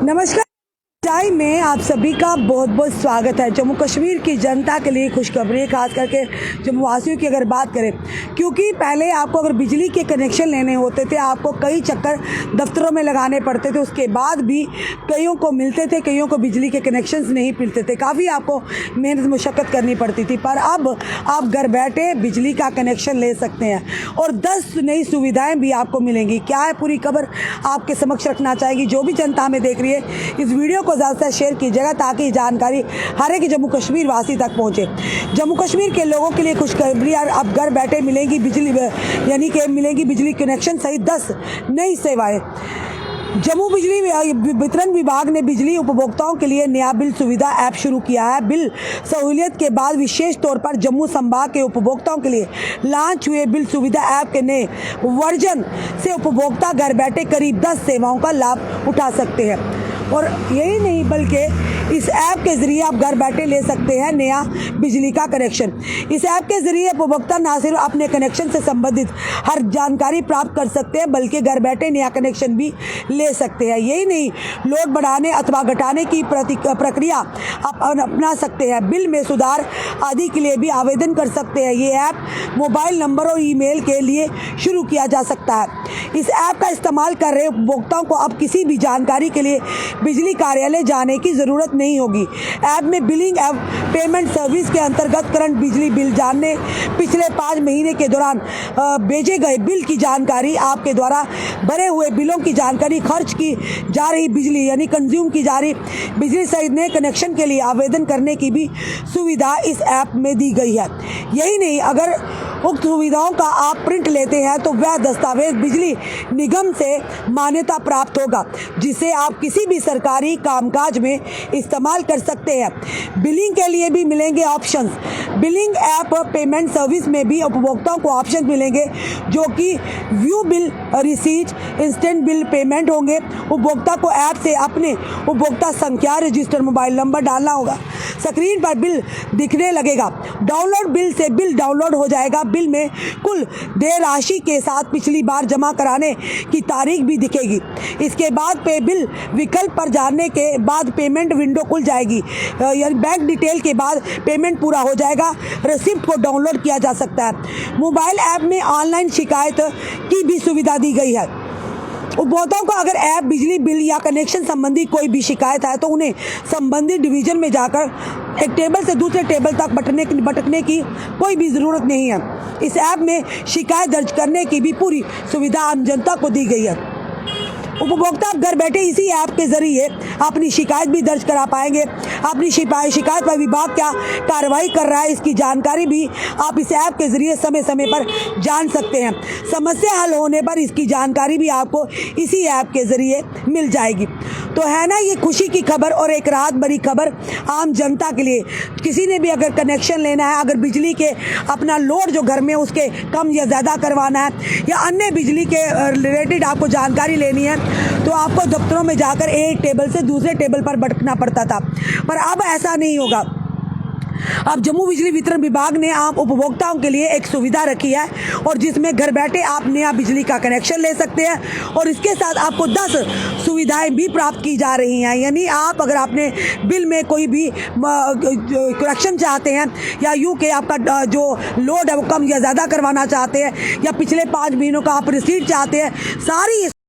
नमस्कार। टाइम में आप सभी का बहुत बहुत स्वागत है। जम्मू कश्मीर की जनता के लिए खुशखबरी, खास करके जम्मू वासियों की अगर बात करें, क्योंकि पहले आपको अगर बिजली के कनेक्शन लेने होते थे आपको कई चक्कर दफ्तरों में लगाने पड़ते थे, उसके बाद भी कईयों को मिलते थे, कईयों को बिजली के कनेक्शंस नहीं मिलते थे, काफ़ी आपको मेहनत मुशक्क़त करनी पड़ती थी। पर अब आप घर बैठे बिजली का कनेक्शन ले सकते हैं और 10 नई सुविधाएँ भी आपको मिलेंगी। क्या है पूरी खबर आपके समक्ष रखना चाहेगी। जो भी जनता हमें देख रही है, इस वीडियो को ज़्यादा शेयर कीजिएगा ताकि जानकारी हर एक जम्मू कश्मीर वासी तक पहुंचे। जम्मू कश्मीर के लोगों के लिए खुशखबरी, अब घर बैठे मिलेंगी बिजली, यानी कि मिलेंगी बिजली कनेक्शन सहित 10 नई सेवाएं। जम्मू बिजली वितरण विभाग ने बिजली उपभोक्ताओं के लिए नया बिल सुविधा ऐप शुरू किया है। बिल सहूलियत के बाद विशेष तौर पर जम्मू संभाग के उपभोक्ताओं के लिए लॉन्च हुए बिल सुविधा ऐप के नए वर्जन से उपभोक्ता घर बैठे करीब 10 सेवाओं का लाभ उठा सकते हैं। और यही नहीं बल्कि इस ऐप के ज़रिए आप घर बैठे ले सकते हैं नया बिजली का कनेक्शन। इस ऐप के ज़रिए उपभोक्ता न सिर्फ अपने कनेक्शन से संबंधित हर जानकारी प्राप्त कर सकते हैं बल्कि घर बैठे नया कनेक्शन भी ले सकते हैं। यही नहीं, लोड बढ़ाने अथवा घटाने की प्रक्रिया आप अपना सकते हैं। बिल में सुधार आदि के लिए भी आवेदन कर सकते हैं। ये ऐप मोबाइल नंबर और ईमेल के लिए शुरू किया जा सकता है। इस ऐप का इस्तेमाल कर रहे उपभोक्ताओं को अब किसी भी जानकारी के लिए बिजली कार्यालय जाने की ज़रूरत नहीं होगी। ऐप में बिलिंग एवं पेमेंट सर्विस के अंतर्गत करंट बिजली बिल जानने, पिछले 5 महीने के दौरान भेजे गए बिल की जानकारी, आपके द्वारा भरे हुए बिलों की जानकारी, खर्च की जा रही बिजली यानी कंज्यूम की जा रही बिजली सहित नए कनेक्शन के लिए आवेदन करने की भी सुविधा इस ऐप में दी गई है। यही नहीं, अगर उक्त सुविधाओं का आप प्रिंट लेते हैं तो वह दस्तावेज बिजली निगम से मान्यता प्राप्त होगा, जिसे आप किसी भी सरकारी कामकाज में इस्तेमाल कर सकते हैं। बिलिंग के लिए भी मिलेंगे options. Billing app payment service में भी उपभोक्ताओं को ऑप्शन मिलेंगे जो कि view bill receipt, instant bill payment होंगे। उपभोक्ता को ऐप से अपने उपभोक्ता संख्या, रजिस्टर मोबाइल नंबर डालना होगा। स्क्रीन पर बिल दिखने लगेगा। डाउनलोड बिल से बिल डाउनलोड हो जाएगा। बिल में कुल देय राशि के साथ पिछली बार जमा कराने की तारीख भी दिखेगी। इसके बाद पे बिल विकल्प पर जाने के बाद पेमेंट विंडो खुल जाएगी, यानी बैंक डिटेल के बाद पेमेंट पूरा हो जाएगा। रिसिप्ट को डाउनलोड किया जा सकता है। मोबाइल ऐप में ऑनलाइन शिकायत की भी सुविधा दी गई है। उपभोक्ताओं को अगर ऐप बिजली बिल या कनेक्शन संबंधी कोई भी शिकायत है तो उन्हें संबंधित डिवीजन में जाकर एक टेबल से दूसरे टेबल तक भटकने की कोई भी ज़रूरत नहीं है। इस ऐप में शिकायत दर्ज करने की भी पूरी सुविधा आम जनता को दी गई है। उपभोक्ता घर बैठे इसी ऐप के ज़रिए अपनी शिकायत भी दर्ज करा पाएंगे। अपनी शिकायत पर विभाग क्या कार्रवाई कर रहा है, इसकी जानकारी भी आप इस ऐप के ज़रिए समय समय पर जान सकते हैं। समस्या हल होने पर इसकी जानकारी भी आपको इसी ऐप के ज़रिए मिल जाएगी। तो है ना ये खुशी की खबर और एक राहत भरी खबर आम जनता के लिए। किसी ने भी अगर कनेक्शन लेना है, अगर बिजली के अपना लोड जो घर में उसके कम या ज़्यादा करवाना है या अन्य बिजली के रिलेटेड आपको जानकारी लेनी है तो आपको दफ्तरों में जाकर एक टेबल से दूसरे टेबल पर भटकना पड़ता था, पर अब ऐसा नहीं होगा। अब जम्मू बिजली वितरण विभाग ने आम उपभोक्ताओं के लिए एक सुविधा रखी है और जिसमें घर बैठे आप नया बिजली का कनेक्शन ले सकते हैं और इसके साथ आपको 10 सुविधाएं भी प्राप्त की जा रही हैं। यानी आप अगर आपने बिल में कोई भी करेक्शन चाहते हैं या यूँ कि आपका जो लोड है वो कम या ज़्यादा करवाना चाहते हैं या पिछले 5 महीनों का आप रिसीट चाहते हैं, सारी